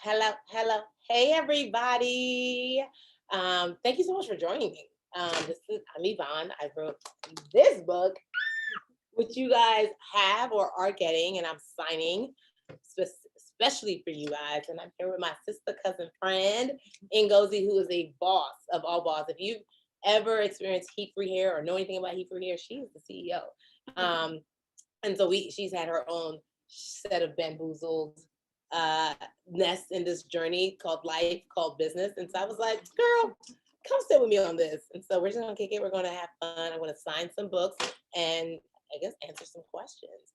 hello. Hey, everybody. Thank you so much for joining me. I'm Yvonne. I wrote this book, which you guys have or are getting, and I'm signing especially for you guys. And I'm here with my sister, cousin, friend, Ngozi, who is a boss of all boss. If you've ever experienced heat-free hair or know anything about heat-free hair, she's the CEO. And so she's had her own set of bamboozled nest in this journey called life, called business. And so I was like, girl, come sit with me on this. And so we're just gonna kick it. We're gonna have fun. I'm gonna sign some books and I guess answer some questions.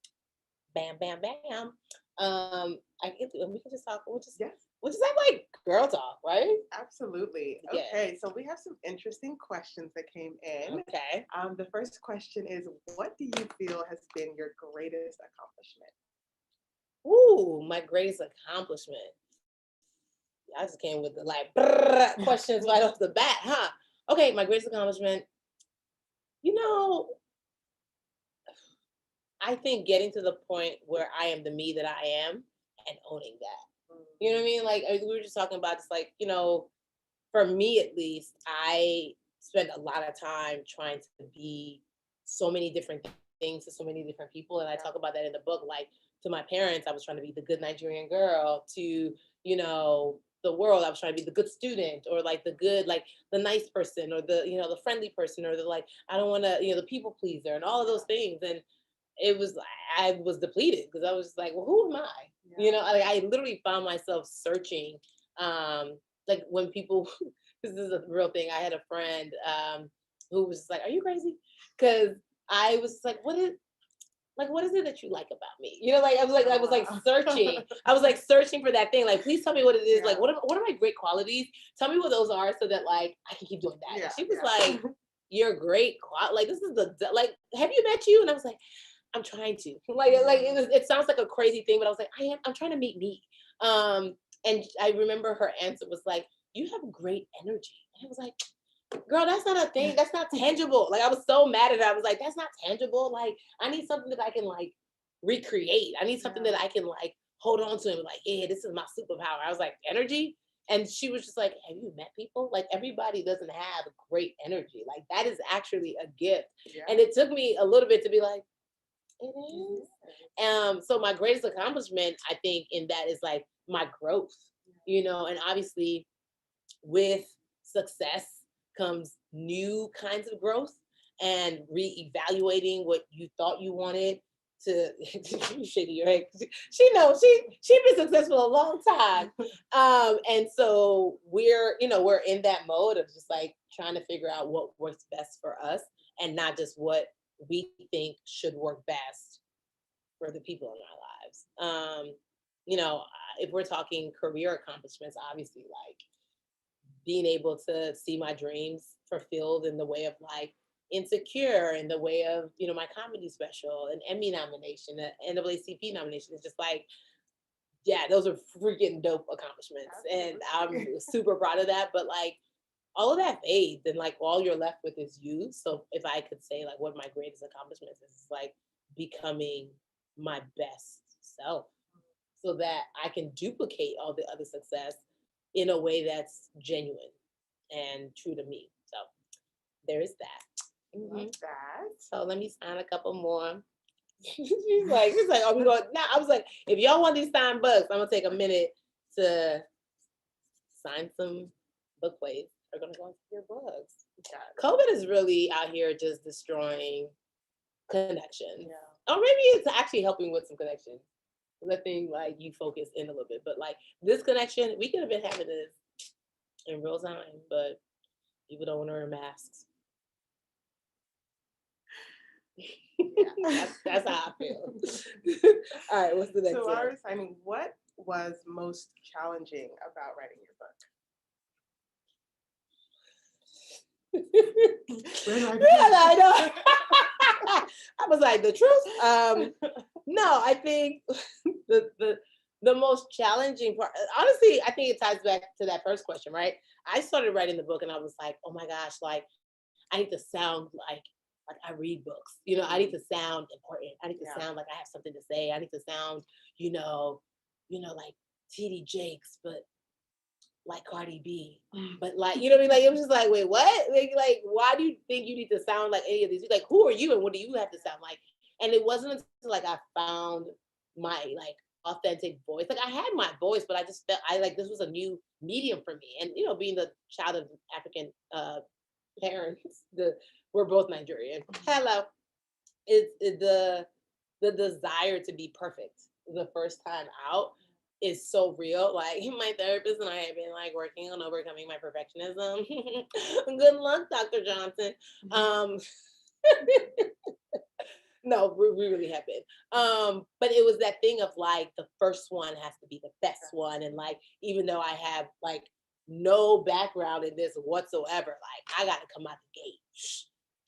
Bam, bam, bam. We can just talk. We'll just have like girl talk, right? Absolutely. Yeah. Okay, so we have some interesting questions that came in. Okay. The first question is, what do you feel has been your greatest accomplishment? Ooh, my greatest accomplishment. I just came with the questions right off the bat, huh? Okay, my greatest accomplishment. You know, I think getting to the point where I am the me that I am and owning that. You know what I mean? Like we were just talking about, just like, for me at least, I spent a lot of time trying to be so many different things to so many different people. And I talk about that in the book. Like to my parents, I was trying to be the good Nigerian girl. To, the world, I was trying to be the good student, or like the good, like the nice person, or the friendly person, or the like, I don't want to, the people pleaser and all of those things. And it was, I was depleted because I was just like, well, who am I? Yeah. I literally found myself searching, like when people, this is a real thing. I had a friend who was just like, are you crazy? Because I was like, what is it that you like about me? I was like searching. I was like searching for that thing. Like, please tell me what it is. Yeah. Like, what are my great qualities? Tell me what those are so that like I can keep doing that. Yeah. And she was like, you're great. Like, this is have you met you? And I was like, I'm trying to. It sounds like a crazy thing, but I was like, I'm trying to meet me. And I remember her answer was like, you have great energy. And I was like, girl, that's not a thing. That's not tangible. Like, I was so mad at her. I was like, that's not tangible. Like, I need something that I can like recreate. I need something that I can like hold on to and be like, yeah, this is my superpower. I was like, energy. And she was just like, have you met people? Like, everybody doesn't have great energy. Like, that is actually a gift. Yeah. And it took me a little bit to be like, it is. So my greatest accomplishment, I think, in that is like my growth, and obviously with success comes new kinds of growth and reevaluating what you thought you wanted to. Shaking your head. She knows she's been successful a long time. And so we're in that mode of just like trying to figure out what works best for us and not just what we think should work best for the people in our lives. If we're talking career accomplishments, obviously like being able to see my dreams fulfilled in the way of like Insecure, in the way of, my comedy special, an Emmy nomination, an NAACP nomination. It's just like, yeah, those are freaking dope accomplishments. And I'm super proud of that. But like, all of that fades and like all you're left with is you. So if I could say like what my greatest accomplishments is like becoming my best self so that I can duplicate all the other success in a way that's genuine and true to me. So there is that. Love that. So let me sign a couple more. she's like, oh, we going now. I was like, if y'all want these signed books, I'm gonna take a minute to sign some bookways. Are gonna go into your books. COVID is really out here just destroying connections. Yeah. Or maybe it's actually helping with some connections. Letting like you focus in a little bit. But like this connection, we could have been having this in real time, but people don't want to wear masks. Yeah, that's how I feel. All right, what's the next one? So Iris, what was most challenging about writing your book? I know. I was like, the truth? No, I think the most challenging part, honestly, I think it ties back to that first question, right? I started writing the book and I was like, oh my gosh, like I need to sound like I read books. I need to sound important. I need to sound like I have something to say. I need to sound, like TD Jakes, but like Cardi B, but like, you know what I mean? Like, it was just like, wait, what? Like, why do you think you need to sound like any of these? Like, who are you and what do you have to sound like? And it wasn't until like I found my like authentic voice. Like I had my voice, but I just felt I like this was a new medium for me. And you know, being the child of African parents, we're both Nigerian. Hello, it's the desire to be perfect the first time out is so real. Like my therapist and I have been like working on overcoming my perfectionism. Good luck, Dr. Johnson. Um, no, we really have been. But it was that thing of like the first one has to be the best one. And like, even though I have like no background in this whatsoever, like I gotta come out the gate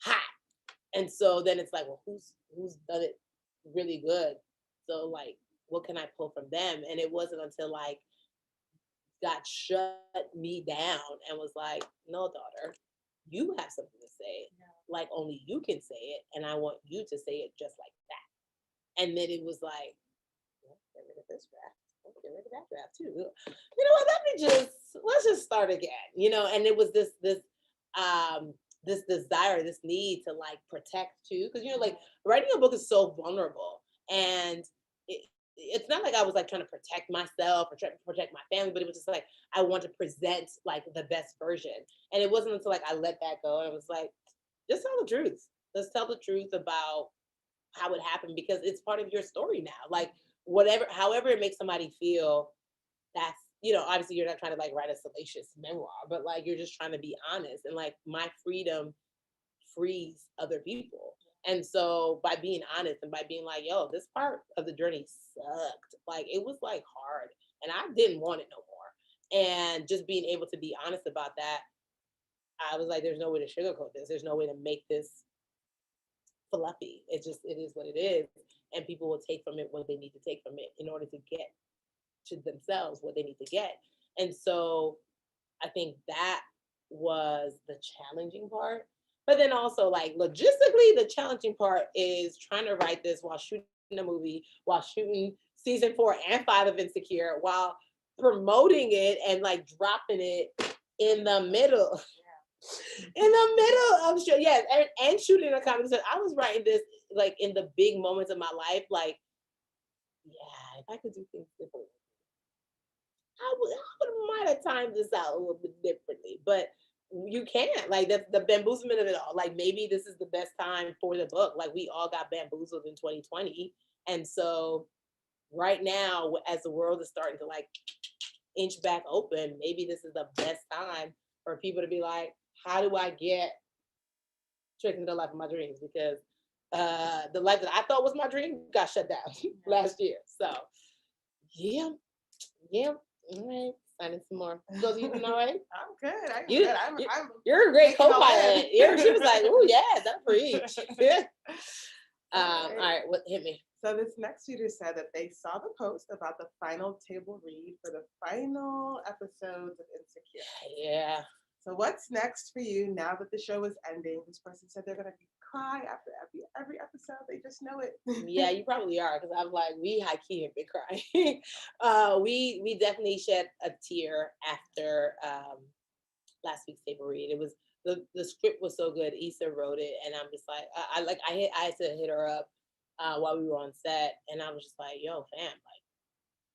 hot. And so then it's like, well, who's done it really good? So like, what can I pull from them? And it wasn't until like God shut me down and was like, no, daughter, you have something to say. Yeah. Like only you can say it, and I want you to say it just like that. And then it was like, well, get rid of this draft. Get rid of that draft too. You know what? Let's just start again. You know, and it was this desire, this need to like protect too, because you know, like writing a book is so vulnerable, and it's not like I was like trying to protect myself or try to protect my family, but it was just like I want to present like the best version. And it wasn't until like I let that go and it was like, just tell the truth. Let's tell the truth about how it happened because it's part of your story now. Like whatever, however it makes somebody feel, that's, you know, obviously you're not trying to like write a salacious memoir, but like you're just trying to be honest. And like my freedom frees other people. And so by being honest and by being like, yo, this part of the journey sucked. Like it was like hard and I didn't want it no more. And just being able to be honest about that, I was like, there's no way to sugarcoat this. There's no way to make this fluffy. It is what it is. And people will take from it what they need to take from it in order to get to themselves what they need to get. And so I think that was the challenging part. But then also like logistically, the challenging part is trying to write this while shooting a movie, while shooting season 4 and 5 of Insecure, while promoting it and like dropping it in the middle. In the middle of show, yes, and shooting a comedy. So I was writing this like in the big moments of my life, like, yeah, if I could do things differently, I might have timed this out a little bit differently, but you can't. Like that's the bamboozlement of it all. Like maybe this is the best time for the book. Like we all got bamboozled in 2020, and so right now, as the world is starting to like inch back open, maybe this is the best time for people to be like, how do I get tricked into the life of my dreams? Because the life that I thought was my dream got shut down last year. So yeah. All right. Signing some more. So you doing all right? I'm good. I'm good. You're a great co-pilot. She was like, oh yeah, that preach. All right, what hit me? So this next reader said that they saw the post about the final table read for the final episodes of Insecure. Yeah. So what's next for you now that the show is ending? This person said they're gonna cry after every episode. They just know it. Yeah, you probably are, because I'm like, we high key have been crying. We definitely shed a tear after last week's table read. It was the script was so good. Issa wrote it, and I'm just like, I had to hit her up while we were on set, and I was just like, yo, fam, like,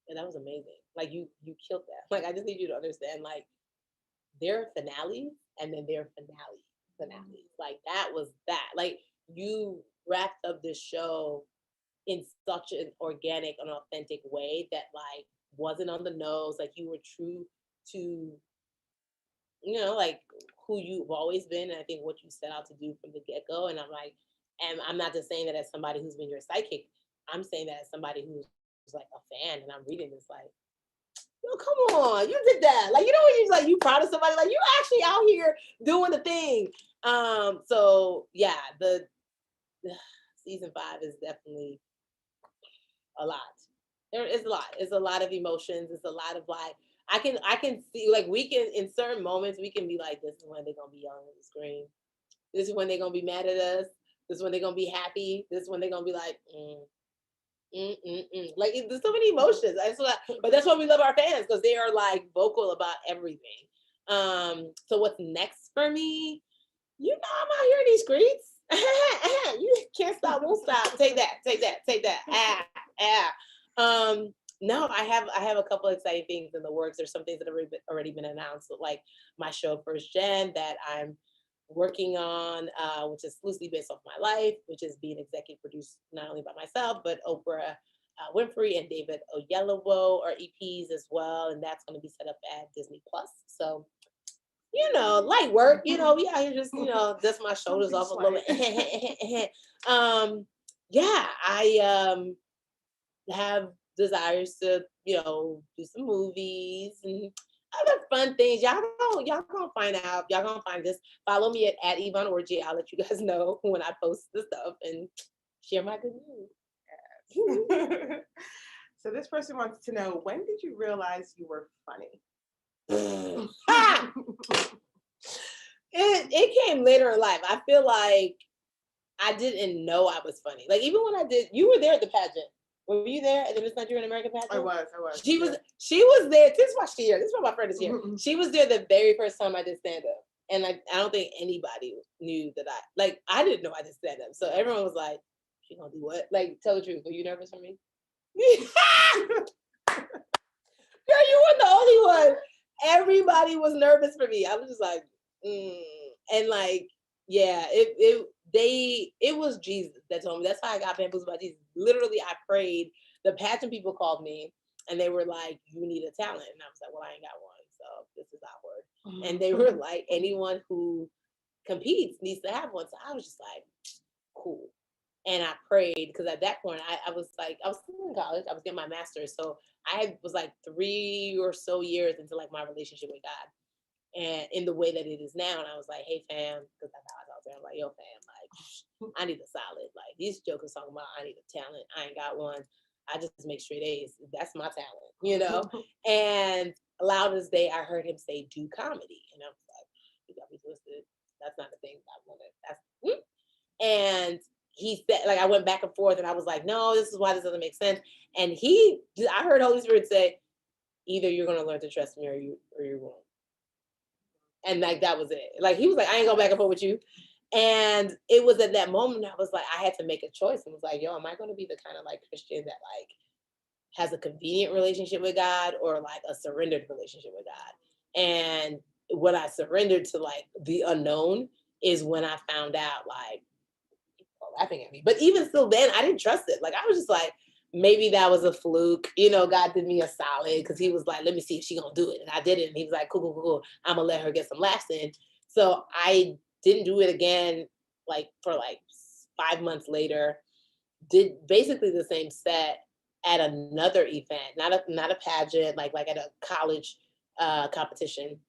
yeah, that was amazing. Like you killed that. Like I just need you to understand, like their finales and then their finales. Like that was that. Like you wrapped up this show in such an organic and authentic way that like wasn't on the nose. Like you were true to, you know, like who you've always been, and I think what you set out to do from the get-go. And I'm like, and I'm not just saying that as somebody who's been your sidekick, I'm saying that as somebody who's like a fan, and I'm reading this like, yo, come on, you did that. Like, you know, when you're like, you proud of somebody, like you actually out here doing the thing. So yeah, the season 5 is definitely a lot. There is a lot. It's a lot of emotions. It's a lot of like, I can see, like we can, in certain moments, we can be like, this is when they're gonna be yelling at the screen. This is when they're gonna be mad at us. This is when they're gonna be happy. This is when they're gonna be like, Like there's so many emotions. But that's why we love our fans, because they are like vocal about everything. So what's next for me? You know, I'm out here in these streets. You can't stop, won't stop. Take that, take that, take that. No, I have a couple exciting things in the works. There's some things that have already been announced, like my show First Gen that I'm working on, which is loosely based off my life, which is being executive produced not only by myself, but Oprah Winfrey and David Oyelowo are EPs as well. And that's going to be set up at Disney Plus. So, light work, we out here just, dust my shoulders off a little bit. Yeah, I have desires to, do some movies and other fun things. Y'all gonna find out. Y'all gonna find this. Follow me at Yvonne Orji. I'll let you guys know when I post the stuff and share my good news. Yes. So this person wants to know, when did you realize you were funny? It came later in life. I feel like I didn't know I was funny. Like even when you were there at the pageant. Were you there at the Miss Nigerian American pageant? I was. She was there. This is why she's here. This is why my friend is here. She was there the very first time I did stand up. And I don't think anybody knew that I didn't know I did stand up. So everyone was like, she gonna do what? Like, tell the truth. Were you nervous for me? Girl, you weren't the only one. Everybody was nervous for me. I was just like, and like, yeah, it was Jesus that told me. That's how I got bamboozled by Jesus. Literally, I prayed. The pageant people called me and they were like, you need a talent. And I was like, well, I ain't got one. So this is awkward. And they were like, anyone who competes needs to have one. So I was just like, cool. And I prayed because at that point I was still in college. I was getting my master's. So I was like 3 or so years into like my relationship with God. And in the way that it is now, and I was like, "Hey, fam," because that's how I talk to her. I'm like, "Yo, fam, like, I need a solid. Like, these jokers talking about I need a talent. I ain't got one. I just make straight A's. That's my talent, And loud as day, I heard him say, "Do comedy," and I was like, "You got me twisted. That's not the thing I wanted." And he said, like, I went back and forth, and I was like, "No, this is why this doesn't make sense." And I heard Holy Spirit say, "Either you're gonna learn to trust me, or you won't." And like that was it. Like he was like, I ain't going back and forth with you. And it was at that moment I was like, I had to make a choice. And was like, yo, am I going to be the kind of like Christian that like has a convenient relationship with God, or like a surrendered relationship with God? And when I surrendered to like the unknown is when I found out like people are laughing at me. But even still then I didn't trust it. Like I was just like, maybe that was a fluke. God did me a solid because he was like, let me see if she gonna do it. And I did it. And he was like, cool. I'm gonna let her get some laughs in. So I didn't do it again, like for like 5 months later, did basically the same set at another event, not a pageant, like at a college competition.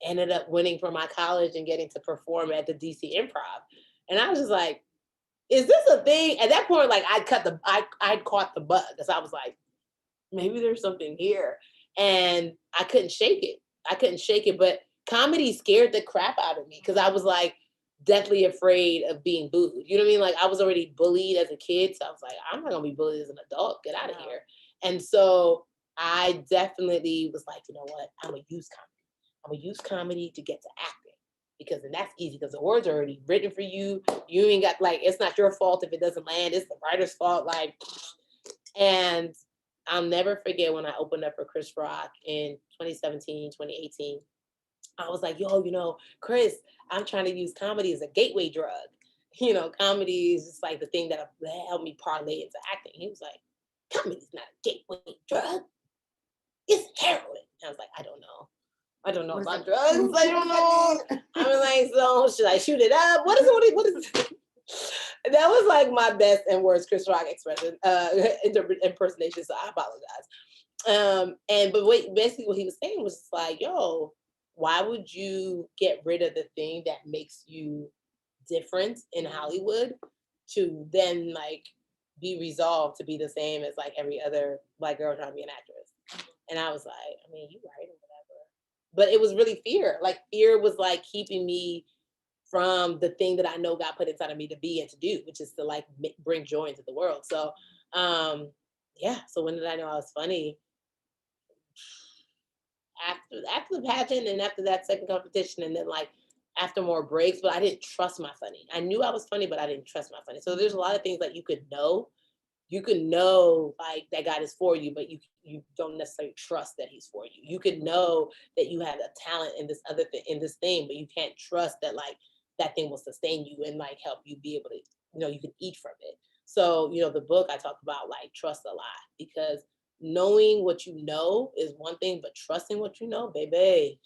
Ended up winning for my college and getting to perform at the DC Improv. And I was just like, is this a thing? At that point, like I'd caught the bug, because I was like, maybe there's something here. And I couldn't shake it. But comedy scared the crap out of me, because I was like deathly afraid of being booed. You know what I mean? Like I was already bullied as a kid. So I was like, I'm not gonna be bullied as an adult. Get out of here. And so I definitely was like, you know what? I'm gonna use comedy to get to acting. Because then that's easy, because the words are already written for you. You ain't got like, it's not your fault if it doesn't land. It's the writer's fault. Like, and I'll never forget when I opened up for Chris Rock in 2017, 2018. I was like, yo, Chris, I'm trying to use comedy as a gateway drug. Comedy is just like the thing that helped me parlay into acting. He was like, comedy's not a gateway drug. It's heroin. And I was like, I don't know about drugs. I don't know. I was like, so should I shoot it up? What is that was like my best and worst Chris Rock expression, impersonation. So I apologize. But basically what he was saying was just like, yo, why would you get rid of the thing that makes you different in Hollywood to then like be resolved to be the same as like every other Black girl trying to be an actress? And I was like, I mean, you right or whatever. But it was really fear. Like fear was like keeping me from the thing that I know God put inside of me to be and to do, which is to like bring joy into the world. So yeah, so when did I know I was funny? After the pageant and after that second competition, and then like after more breaks, but I didn't trust my funny. I knew I was funny, but I didn't trust my funny. So there's a lot of things that you could know. You could know like that God is for you, but you don't necessarily trust that He's for you. You could know that you have a talent in this other thing, in this thing, but you can't trust that like that thing will sustain you and like help you be able to, you can eat from it. So, the book I talk about like trust a lot, because knowing what you know is one thing, but trusting what you know, baby,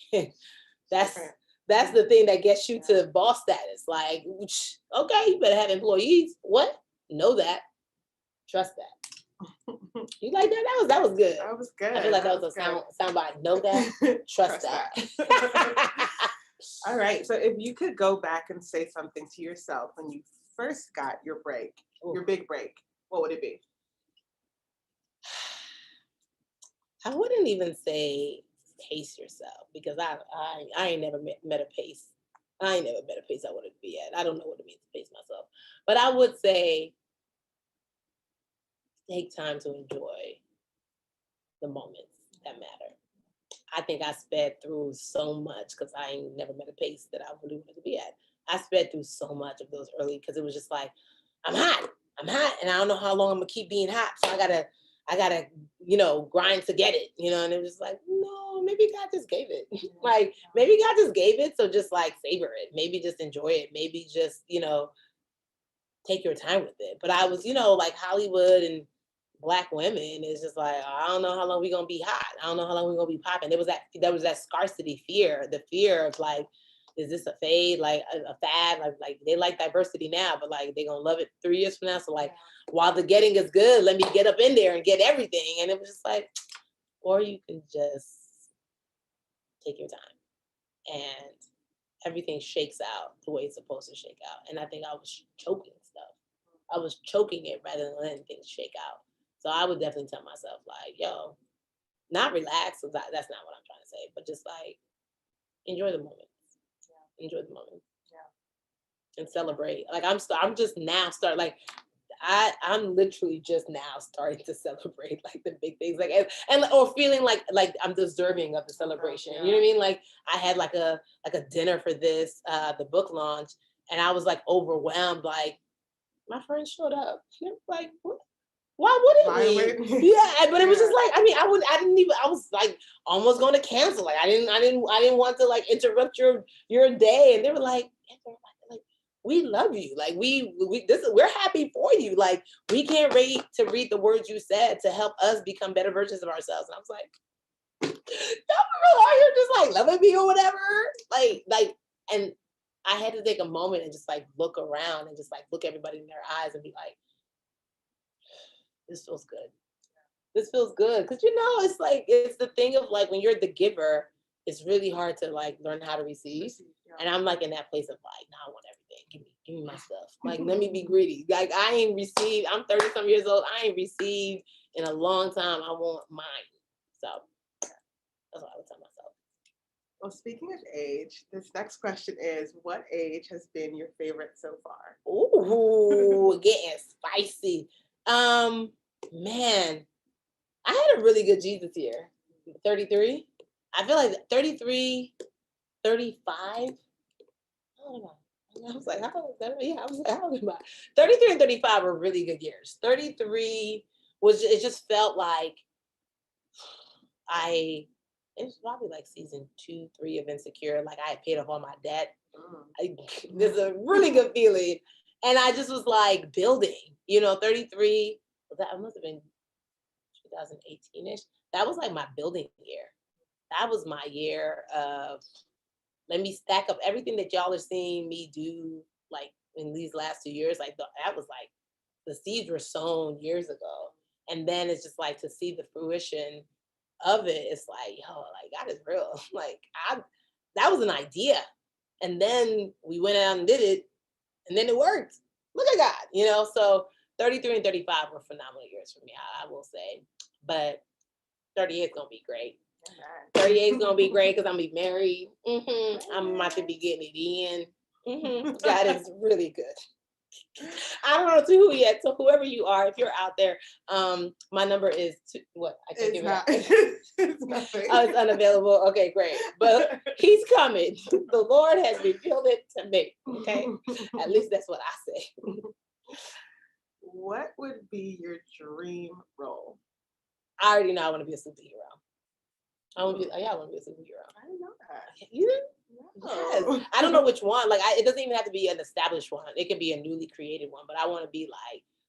that's Different. that's the thing that gets you to boss status. Like, okay, you better have employees. What? Know that. Trust that. You like that? That was good. That was good. I feel like that was a soundbite. Know that. Trust that. All right. So if you could go back and say something to yourself when you first got your break, your big break, what would it be? I wouldn't even say pace yourself, because I ain't never met a pace. I ain't never met a pace I wouldn't be at. I don't know what it means to pace myself. But I would say take time to enjoy the moments that matter. I think I sped through so much because I ain't never met a pace that I really wanted to be at. I sped through so much of those early, because it was just like, I'm hot, and I don't know how long I'm gonna keep being hot. So I gotta, grind to get it, and it was just like, no, maybe God just gave it. Like, maybe God just gave it. So just like savor it. Maybe just enjoy it. Maybe just, take your time with it. But I was, like Hollywood and Black women is just like, I don't know how long we're gonna be hot. I don't know how long we're gonna be popping. There was that scarcity fear, the fear of like, is this a fade, like a fad? Like they like diversity now, but like they're gonna love it 3 years from now. So like, while the getting is good, let me get up in there and get everything. And it was just like, or you can just take your time, and everything shakes out the way it's supposed to shake out. And I think I was choking stuff. I was choking it rather than letting things shake out. So I would definitely tell myself like, yo, not relax, 'cause that's not what I'm trying to say, but just like enjoy the moment. Enjoy the moment. And celebrate. Like I'm just now start like I'm literally just now starting to celebrate like the big things, like and or feeling like I'm deserving of the celebration. You know what I mean? Like I had like a dinner for this the book launch, and I was like overwhelmed. Like my friends showed up. Like what? Why wouldn't we? Yeah, but it was just like, I mean, I didn't even, I was like almost going to cancel. Like I didn't want to like interrupt your day. And they were like, we love you. Like we're happy for you. Like we can't wait to read the words you said to help us become better versions of ourselves. And I was like, y'all for real are you just like loving me or whatever? And I had to take a moment and just like look around and just like look everybody in their eyes and be like, this feels good. This feels good. Cause it's like, it's the thing of like, when you're the giver, it's really hard to like learn how to receive. And I'm like in that place of like, no, I want everything. Give me my stuff. Like, let me be greedy. Like I ain't received, I'm 30 some years old. I ain't received in a long time. I want mine. So that's what I would tell myself. Well, speaking of age, this next question is, what age has been your favorite so far? Ooh, getting spicy. Man, I had a really good Jesus year. 33. I feel like 33, 35. I was like, how old is that? Yeah, I was like, how old am I? 33 and 35 were really good years. 33 it just felt like it was probably like season 2, 3 of Insecure. Like I had paid off all my debt. There's a really good feeling. And I just was like building, 33, that must have been 2018-ish. That was like my building year. That was my year of, let me stack up everything that y'all are seeing me do like in these last 2 years. Like that was like the seeds were sown years ago. And then it's just like to see the fruition of it. It's like, yo, like God is real. Like that was an idea. And then we went out and did it, and then it worked. Look at God, so 33 and 35 were phenomenal years for me, I will say. But 38 is gonna be great. 38 is gonna be great because I'm gonna be married. I'm about to be getting it in. God is really good. I don't know to who yet. So whoever you are, if you're out there, my number is what? I can't give it out. It's nothing. Oh, it's unavailable. Okay, great. But he's coming. The Lord has revealed it to me. Okay. At least that's what I say. What would be your dream role? I already know I want to be a superhero. I want to be a superhero. I didn't know that. You didn't? Yes. I don't know which one. Like, it doesn't even have to be an established one. It can be a newly created one. But I want to be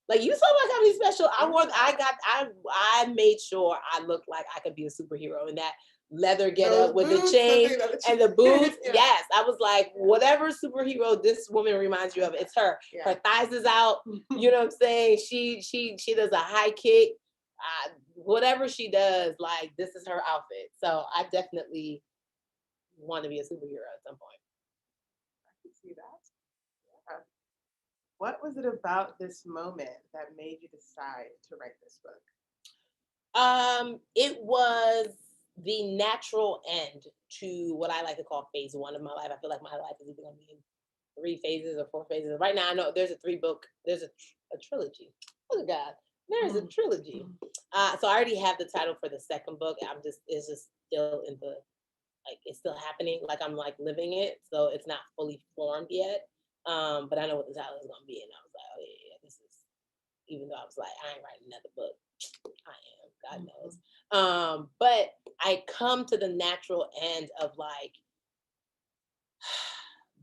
like you saw my Comedy Special. I made sure I looked like I could be a superhero in that leather getup with the chain and the boots. Yeah. Yes, I was like, whatever superhero this woman reminds you of, it's her. Yeah. Her thighs is out. You know what I'm saying? She does a high kick. Whatever she does, like, this is her outfit. So I definitely want to be a superhero at some point. I can see that. Yeah. What was it about this moment that made you decide to write this book? It was the natural end to what I like to call phase one of my life. I feel like my life is either going to be in 3 phases or 4 phases. Right now, I know there's a trilogy. Look at God. There's a trilogy. So I already have the title for the second book. It's just still in the, like, it's still happening. Like, I'm like living it. So it's not fully formed yet. But I know what the title is going to be. And I was like, oh yeah, this is, even though I was like, I ain't writing another book. I am, God knows. But I come to the natural end of like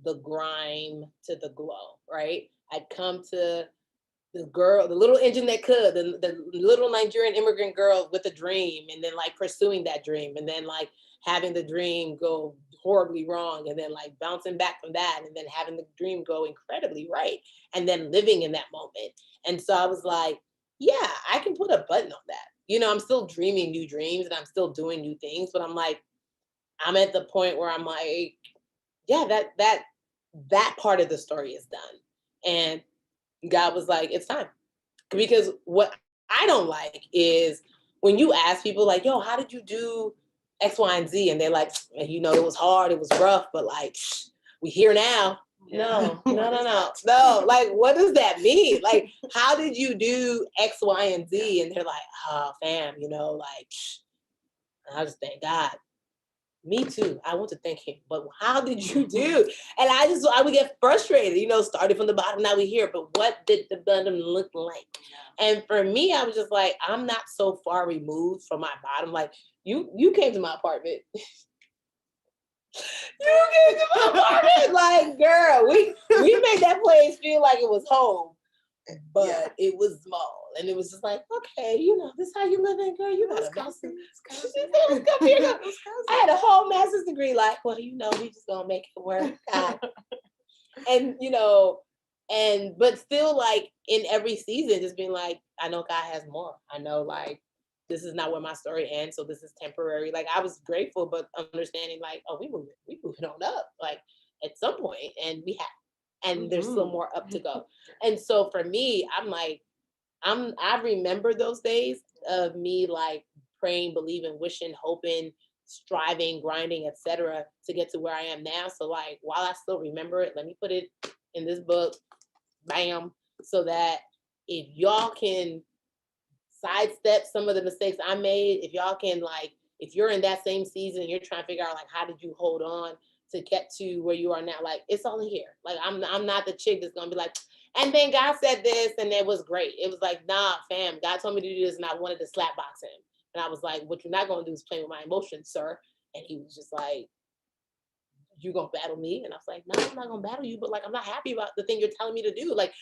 the grime to the glow, right? I'd come to the girl, the little engine that could, the little Nigerian immigrant girl with a dream, and then like pursuing that dream, and then like having the dream go horribly wrong, and then like bouncing back from that, and then having the dream go incredibly right, and then living in that moment. And so I was like, yeah, I can put a button on that. You know, I'm still dreaming new dreams and I'm still doing new things, but I'm like, I'm at the point where I'm like, yeah, that part of the story is done. And God was like, it's time. Because what I don't like is when you ask people like, yo, how did you do X, Y, and Z? And they're like, you know, it was hard, it was rough, but like, we here now. Yeah. No. Like, what does that mean? Like, how did you do X, Y, and Z? And they're like, oh, fam, you know, like, I just thank God. Me too. I want to thank him. But how did you do? And I would get frustrated, you know, started from the bottom, now we here. But what did the bottom look like? And for me, I was just like, I'm not so far removed from my bottom. Like, you came to my apartment. You came to my apartment. Like, girl, we made that place feel like it was home. But it was small. And it was just like, okay, you know, this how you live in, girl. You got a master's. I had a whole master's degree. Like, well, you know, we just gonna make it work. And you know, but still, like, in every season, just being like, I know God has more. I know, like, this is not where my story ends, so this is temporary. Like, I was grateful, but understanding, like, oh, we moving on up, like, at some point, and we have. And there's still more up to go. And so for me, I'm like, I remember those days of me like praying, believing, wishing, hoping, striving, grinding, etc., to get to where I am now. So like, while I still remember it, let me put it in this book, bam, so that if y'all can sidestep some of the mistakes I made, if y'all can, like, if you're in that same season, you're trying to figure out like, how did you hold on to get to where you are now? Like, it's all here. Like, I'm not the chick that's gonna be like, and then God said this and it was great. It was like, nah, fam, God told me to do this and I wanted to slap box him. And I was like, what you're not gonna do is play with my emotions, sir. And he was just like, you gonna battle me? And I was like, no, I'm not gonna battle you, but like, I'm not happy about the thing you're telling me to do. Like,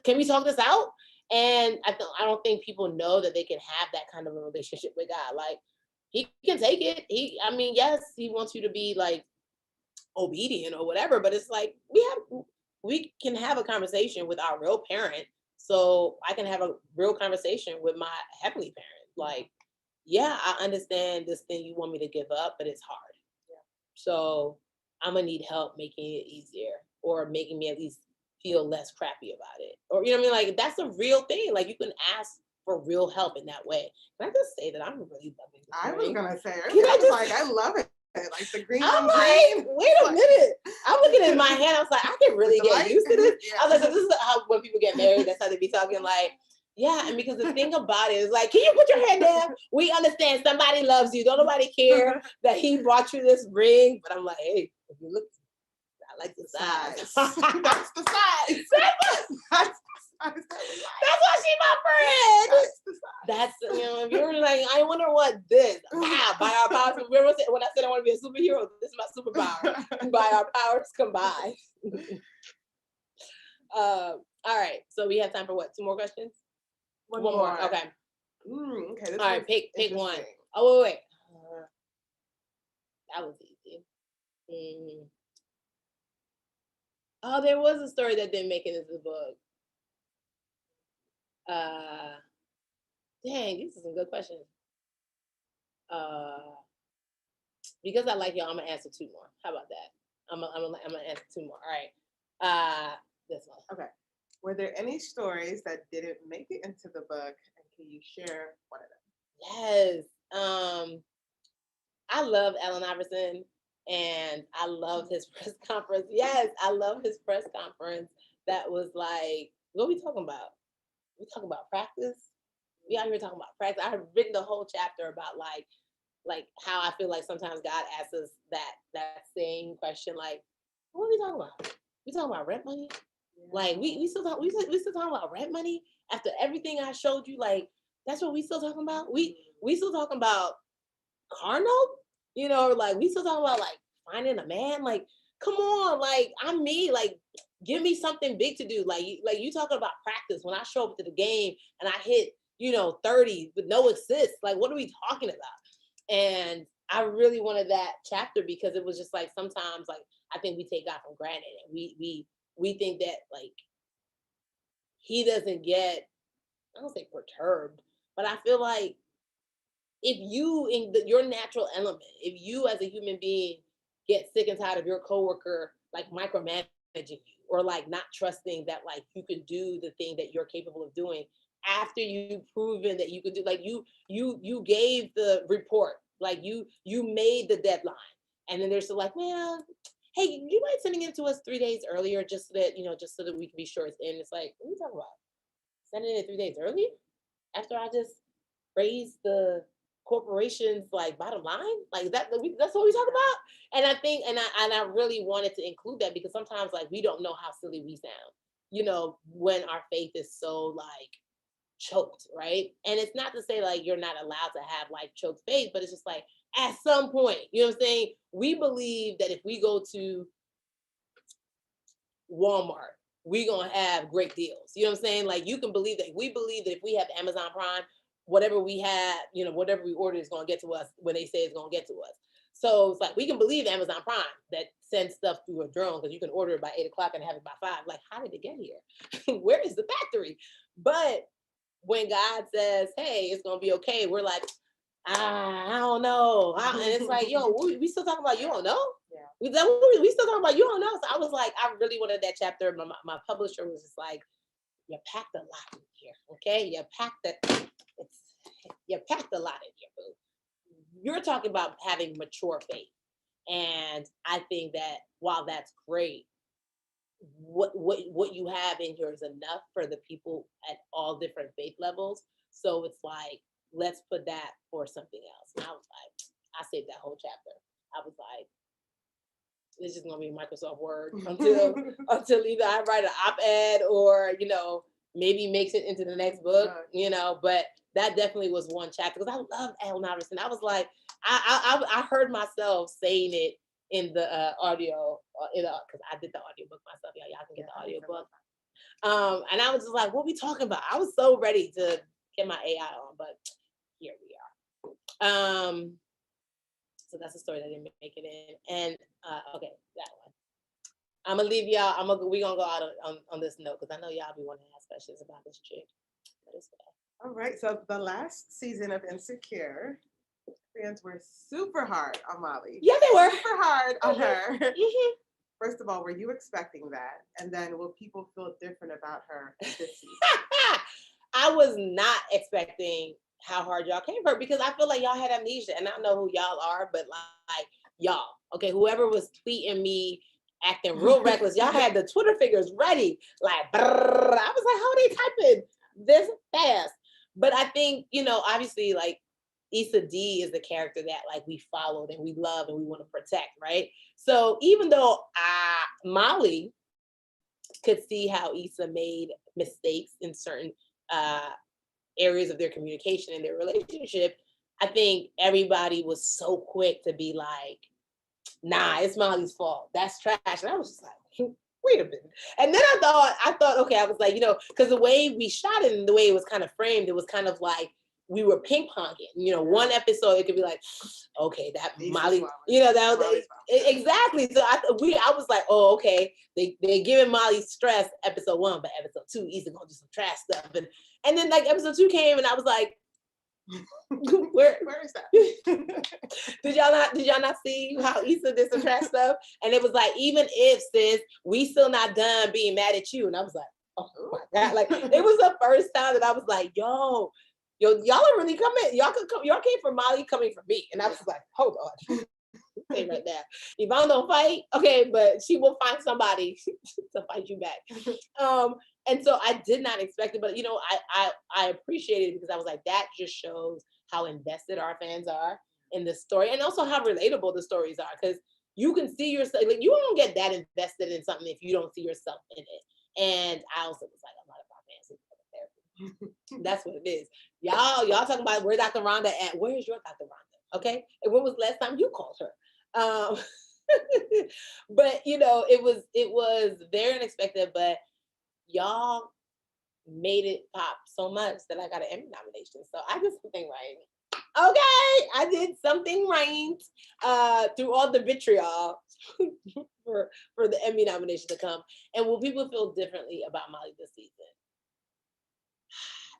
can we talk this out? And I don't think people know that they can have that kind of a relationship with God. Like, he can take it. Yes, he wants you to be like obedient or whatever, but it's like, we can have a conversation with our real parent. So I can have a real conversation with my heavenly parent. Like, yeah, I understand this thing you want me to give up, but it's hard. Yeah. So I'm gonna need help making it easier, or making me at least feel less crappy about it. Or, you know what I mean? Like, that's a real thing. Like, you can ask for real help in that way. Can I just say that I'm really loving this? I was gonna say, I love it. Like the green. I'm like, wait a minute. I'm looking in my hand. I was like, I can really get used to this. Yeah. I was like, so this is how when people get married, that's how they be talking like, yeah. And because the thing about it is like, can you put your hand down? We understand somebody loves you. Don't nobody care that he bought you this ring. But I'm like, hey, if you look, I like the size. That's the size. That's Why she my friend. That's if you're like, I wonder what this. By our powers. Remember when I said I want to be a superhero? This is my superpower. By our powers combined. All right. So we have time for what? 2 more questions? One more. Okay. Okay. All right. Pick one. Oh wait. That was easy. Oh, there was a story that didn't make it into the book. Dang, these are some good questions. Because I like y'all, I'm gonna answer 2 more. How about that? I'm gonna answer 2 more. All right. This one. Okay. Were there any stories that didn't make it into the book, and can you share one of them? Yes. I love Allen Iverson, and I loved his press conference. Yes, I love his press conference. That was like, what are we talking about? We talking about practice? We out here talking about practice. I have written the whole chapter about like how I feel like sometimes God asks us that same question, like, what are we talking about? We talking about rent money? Yeah. Like we still talking about rent money after everything I showed you. Like that's what we still talking about. We still talking about car note, like we still talking about like finding a man. Like, come on, like I'm me. Like, give me something big to do. Like you talking about practice. When I show up to the game and I hit 30 with no assists, like what are we talking about? And I really wanted that chapter because it was just like sometimes like I think we take God for granted and we think that like he doesn't get, I don't say perturbed, but I feel like if you in your natural element, if you as a human being get sick and tired of your coworker like micromanaging you or like not trusting that like you can do the thing that you're capable of doing after you've proven that you could do, like you gave the report, like you made the deadline, and then they're still like, man, hey, you mind sending it to us 3 days earlier just so that just so that we can be sure it's in. It's like, what are you talking about? Sending it 3 days early after I just raised the corporation's like bottom line, like that's what we talk about. And I think and I really wanted to include that because sometimes like we don't know how silly we sound when our faith is so like choked, right? And it's not to say like you're not allowed to have like choked faith, but it's just like at some point, what I'm saying, we believe that if we go to Walmart, we gonna have great deals. You know what I'm saying? Like you can believe that. We believe that if we have Amazon Prime, whatever we have, whatever we order is gonna get to us when they say it's gonna get to us. So it's like we can believe Amazon Prime that sends stuff through a drone because you can order it by 8 o'clock and have it by 5. Like, how did it get here? Where is the factory? But when God says, hey, it's gonna be okay, we're like, I don't know. And it's like, yo, we still talking about you don't know? Yeah. We still talking about you don't know. So I was like, I really wanted that chapter. My publisher was just like, you packed a lot in here, okay? You packed a lot in here, boo. You're talking about having mature faith. And I think that while that's great, what you have in here is enough for the people at all different faith levels. So it's like, let's put that for something else. And I was like, I saved that whole chapter. I was like, this is gonna be Microsoft Word until either I write an op-ed or maybe makes it into the next book. But that definitely was one chapter because I love Allen Iverson. I was like, I heard myself saying it in the audio, because I did the audiobook myself. Y'all can get the audiobook. And I was just like, what are we talking about? I was so ready to get my AI on, but here we are. So that's a story that didn't make it in. And okay, that one. I'm gonna leave y'all. We gonna go out on this note because I know y'all be wanting to ask questions about this chick. All right. So the last season of Insecure, fans were super hard on Molly. Yeah, they were super hard on her. Mm-hmm. First of all, were you expecting that? And then will people feel different about her this season? I was not expecting how hard y'all came for her because I feel like y'all had amnesia, and I know who y'all are, but like y'all, okay, whoever was tweeting me acting real reckless. Y'all had the Twitter figures ready, like, brrr. I was like, how are they typing this fast? But I think, you know, obviously, like, Issa D is the character that like we followed and we love and we want to protect, right? So even though Molly could see how Issa made mistakes in certain areas of their communication and their relationship, I think everybody was so quick to be like, nah, it's Molly's fault. That's trash. And I was just like, wait a minute. And then I thought, okay, I was like, you know, because the way we shot it and the way it was kind of framed, it was kind of like we were ping ponging. You know, one episode it could be like, okay, that Molly, you know, that was exactly. So I was like, oh, okay, they're giving Molly stress episode 1, but episode 2, Issa gonna do some trash stuff, and then like episode 2 came, and I was like, where is that? Did y'all not see how Issa did some trash stuff? And it was like, even if sis, we still not done being mad at you. And I was like, oh my God. Like it was the first time that I was like, yo, y'all are really coming. Y'all came for Molly coming for me. And I was like, hold on. Say right there. Yvonne don't fight, okay, but she will find somebody to fight you back. And so I did not expect it, but you know, I appreciated it because I was like, that just shows how invested our fans are in this story, and also how relatable the stories are. Because you can see yourself, like you don't get that invested in something if you don't see yourself in it. And I also was like, a lot of our fans need therapy. That's what it is. Y'all talking about where Dr. Rhonda at? Where is your Dr. Rhonda? Okay, and when was the last time you called her? But you know, it was very unexpected, but y'all made it pop so much that I got an Emmy nomination. So I did something right. Okay, I did something right through all the vitriol for the Emmy nomination to come. And will people feel differently about Molly this season?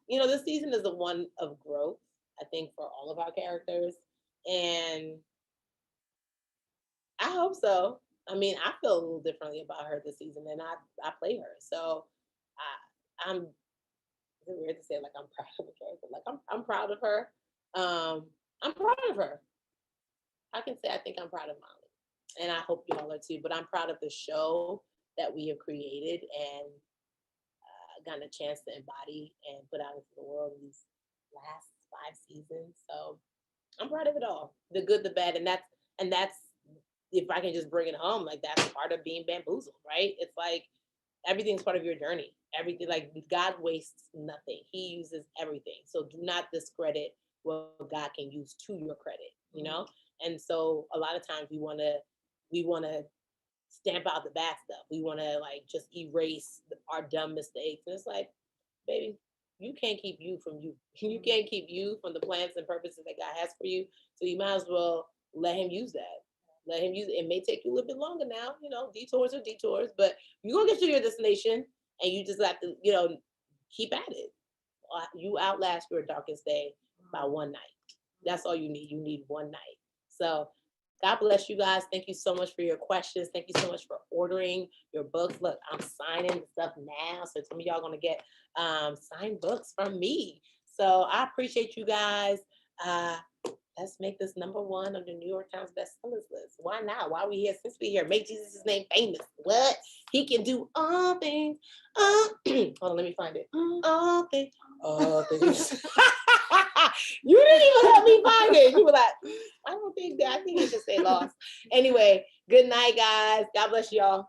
You know, this season is the one of growth, I think, for all of our characters. And I hope so. I mean, I feel a little differently about her this season, and I play her. So I'm it's weird to say like I'm proud of the character. Like I'm proud of her. I'm proud of her. I can say I think I'm proud of Molly, and I hope y'all are too. But I'm proud of the show that we have created and gotten a chance to embody and put out into the world in these last 5 seasons. So I'm proud of it all, the good, the bad, and that's if I can just bring it home, like that's part of being bamboozled, right? It's like everything's part of your journey. Everything, like God wastes nothing. He uses everything. So do not discredit what God can use to your credit, you know? And so a lot of times we want to stamp out the bad stuff. We want to like just erase our dumb mistakes. And it's like, baby, you can't keep you from you. You can't keep you from the plans and purposes that God has for you. So you might as well let him use that. Let him use it. It may take you a little bit longer now, you know, detours are detours, but you're gonna get to your destination, and you just have to, you know, keep at it. You outlast your darkest day by one night. That's all you need. You need one night. So God bless you guys. Thank you so much for your questions. Thank you so much for ordering your books. Look, I'm signing stuff now. So some of y'all gonna get signed books from me. So I appreciate you guys. Let's make this #1 on the New York Times bestsellers list. Why not? Why are we here? Since we here, make Jesus' name famous. What? He can do all things. Hold on, let me find it. All things. All things. You didn't even help me find it. You were like, I don't think that. I think it should say lost. Anyway, good night, guys. God bless y'all.